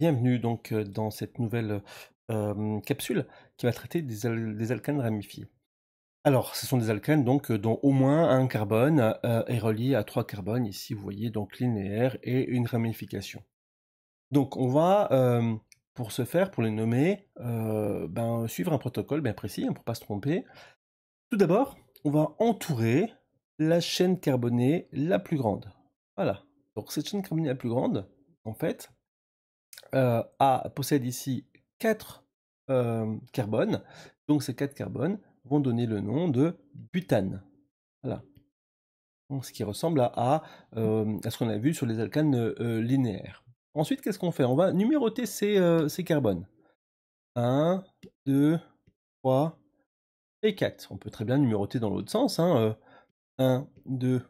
Bienvenue donc dans cette nouvelle capsule qui va traiter des alcanes ramifiés. Alors, ce sont des alcanes donc dont au moins un carbone est relié à trois carbones. Ici, vous voyez donc linéaire et une ramification. Donc, on va, pour ce faire, pour les nommer, suivre un protocole bien précis pour ne pas se tromper. Tout d'abord, on va entourer la chaîne carbonée la plus grande. Voilà. Donc, cette chaîne carbonée la plus grande, en fait, possède ici 4 carbones. Donc ces 4 carbones vont donner le nom de butane. Voilà. Donc, ce qui ressemble à ce qu'on a vu sur les alcanes linéaires. Ensuite, qu'est-ce qu'on fait? On va numéroter ces carbones. 1, 2, 3 et 4. On peut très bien numéroter dans l'autre sens. 1, 2,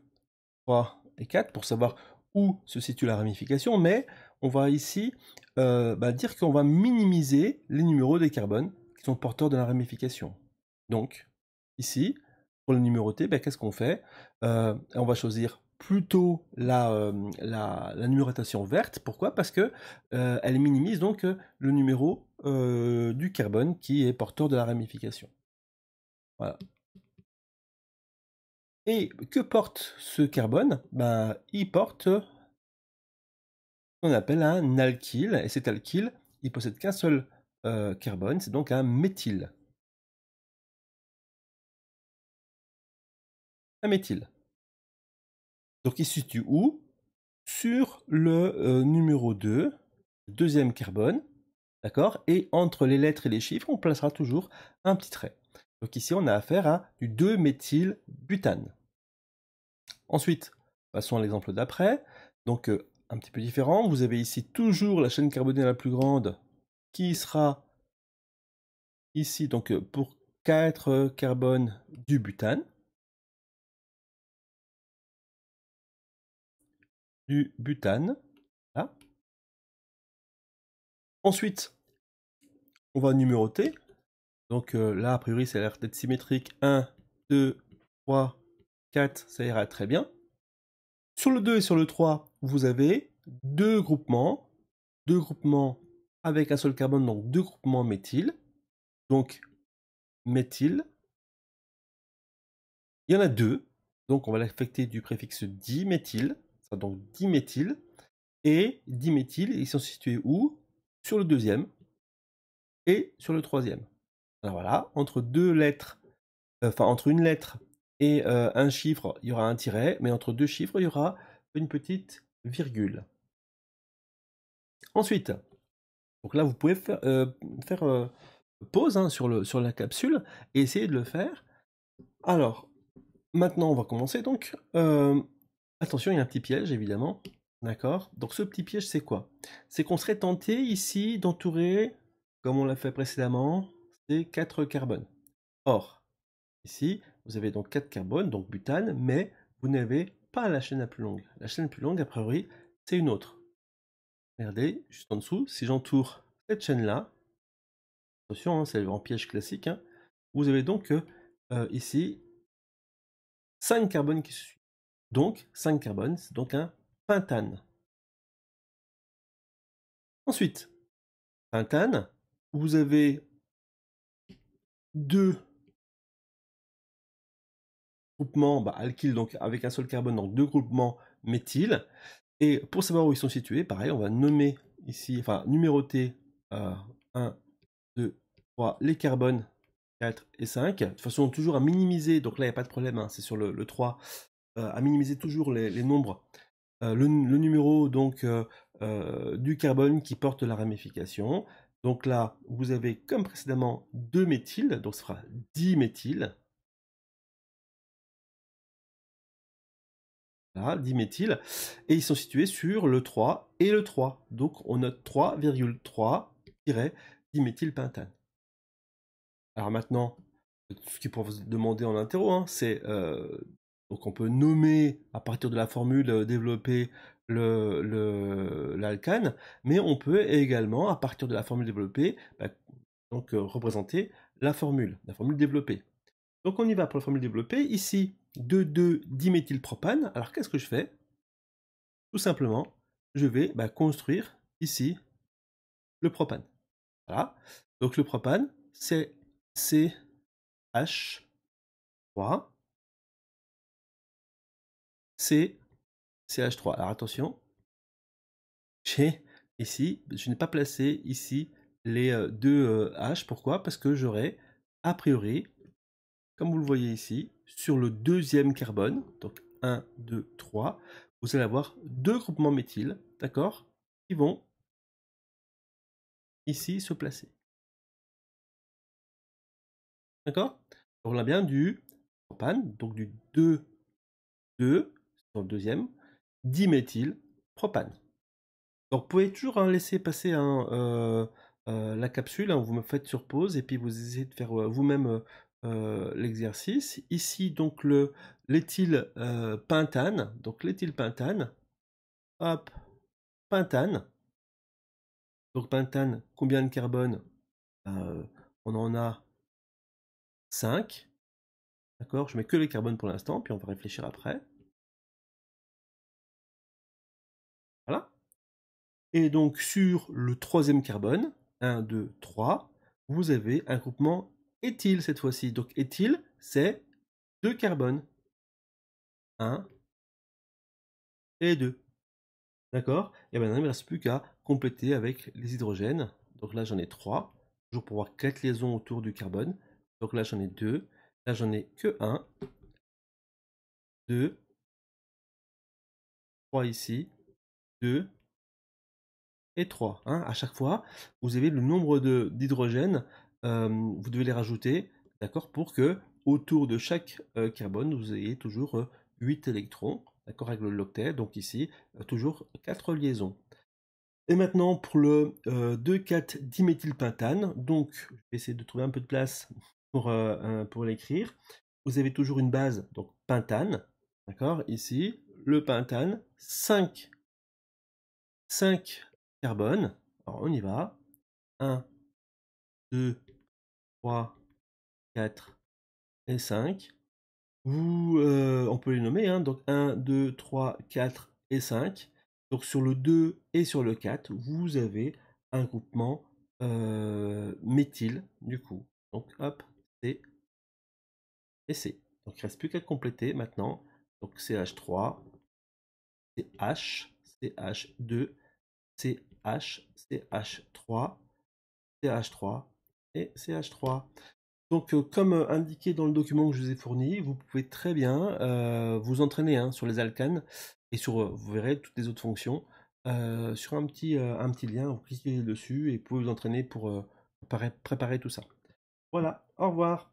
3 et 4 pour savoir où se situe la ramification, mais on va ici dire qu'on va minimiser les numéros des carbones qui sont porteurs de la ramification. Donc, ici, pour le numéroter, qu'est-ce qu'on fait? On va choisir plutôt la numérotation verte. Pourquoi? Parce que elle minimise donc le numéro du carbone qui est porteur de la ramification. Voilà. Et que porte ce carbone? Il porte ce qu'on appelle un alkyle, et cet alkyle, il possède qu'un seul carbone, c'est donc un méthyle. Un méthyle. Donc il se situe où? Sur le numéro 2, deuxième carbone, d'accord? Et entre les lettres et les chiffres, on placera toujours un petit trait. Donc ici, on a affaire à du 2-méthylbutane. Ensuite, passons à l'exemple d'après. Donc, un petit peu différent. Vous avez ici toujours la chaîne carbonée la plus grande qui sera ici, donc pour 4 carbones du butane. Du butane. Là. Ensuite, on va numéroter. Donc là, a priori, ça a l'air d'être symétrique. 1, 2, 3, 4, ça ira très bien. Sur le 2 et sur le 3, vous avez deux groupements avec un seul carbone, donc deux groupements méthyle. Donc, méthyle. Il y en a deux, donc on va l'affecter du préfixe diméthyle, ça donc diméthyle, et diméthyle, ils sont situés où? Sur le deuxième et sur le troisième. Alors voilà, entre deux lettres, entre une lettre et un chiffre, il y aura un tiret, mais entre deux chiffres, il y aura une petite virgule. Ensuite, donc là, vous pouvez faire pause sur la capsule et essayer de le faire. Alors, maintenant, on va commencer donc. Attention, il y a un petit piège, évidemment. D'accord? Donc ce petit piège, c'est quoi? C'est qu'on serait tenté ici d'entourer, comme on l'a fait précédemment, ces 4 carbones. Or, ici, vous avez donc 4 carbones, donc butane, mais vous n'avez pas la chaîne la plus longue. La chaîne la plus longue, a priori, c'est une autre. Regardez, juste en dessous, si j'entoure cette chaîne-là, attention, c'est en piège classique, vous avez donc ici 5 carbones qui se suivent. Donc, 5 carbones, c'est donc un pentane. Ensuite, pentane, vous avez deux groupements alkyles, donc avec un seul carbone, donc deux groupements méthyle. Et pour savoir où ils sont situés, pareil, on va nommer ici, enfin numéroter 1, 2, 3, les carbones 4 et 5. De toute façon, toujours à minimiser, donc là, il n'y a pas de problème, c'est sur le 3, à minimiser toujours les nombres. Le numéro donc du carbone qui porte la ramification. Donc là, vous avez comme précédemment 2 méthyl, donc ce sera diméthyle. Voilà, diméthyle. Et ils sont situés sur le 3 et le 3. Donc on note 3,3-diméthylpentane. Alors maintenant, ce qui pourrait vous demander en interro, c'est donc on peut nommer à partir de la formule développée l'alcane, mais on peut également, à partir de la formule développée, représenter la formule développée. Donc on y va pour la formule développée. Ici, 2,2-diméthylpropane. Alors qu'est-ce que je fais? Tout simplement, je vais construire ici le propane. Voilà. Donc le propane, c'est CH3, CH3. Alors attention, j'ai ici, je n'ai pas placé ici les deux H. Pourquoi? Parce que j'aurai, a priori, comme vous le voyez ici, sur le deuxième carbone, donc 1, 2, 3, vous allez avoir deux groupements méthyl, d'accord, qui vont ici se placer. D'accord? On a bien du propane, donc du 2, 2, sur le deuxième, diméthylpropane. Donc vous pouvez toujours laisser passer la capsule, vous me faites sur pause et puis vous essayez de faire vous-même l'exercice. Ici donc l'éthylpentane, donc l'éthylpentane, hop, pentane. Donc pentane, combien de carbone? On en a 5. D'accord? Je mets que les carbones pour l'instant, puis on va réfléchir après. Voilà. Et donc sur le troisième carbone, 1, 2, 3, vous avez un groupement éthyle cette fois-ci. Donc éthyle, c'est 2 carbones. 1 et 2. D'accord? Et maintenant il ne me reste plus qu'à compléter avec les hydrogènes. Donc là j'en ai 3, toujours pour avoir 4 liaisons autour du carbone. Donc là j'en ai 2, là j'en ai que 1, 2, 3 ici, 2 et 3. À chaque fois, vous avez le nombre d'hydrogènes, vous devez les rajouter, d'accord, pour que autour de chaque carbone, vous ayez toujours 8 électrons, d'accord, avec le l'octet, donc ici, toujours 4 liaisons. Et maintenant, pour le 2,4-diméthylpentane, donc je vais essayer de trouver un peu de place pour l'écrire. Vous avez toujours une base, donc pentane, d'accord, ici, le pentane, 5 carbones. Alors on y va. 1, 2, 3, 4 et 5. On peut les nommer, donc 1, 2, 3, 4 et 5. Donc sur le 2 et sur le 4, vous avez un groupement méthyle, du coup. Donc hop, C et C. Donc il ne reste plus qu'à compléter maintenant. Donc CH3, CH, CH2, CH, CH3, CH3 et CH3. Donc, comme indiqué dans le document que je vous ai fourni, vous pouvez très bien vous entraîner sur les alcanes et sur, vous verrez toutes les autres fonctions, sur un petit lien, vous cliquez dessus et vous pouvez vous entraîner pour préparer tout ça. Voilà, au revoir.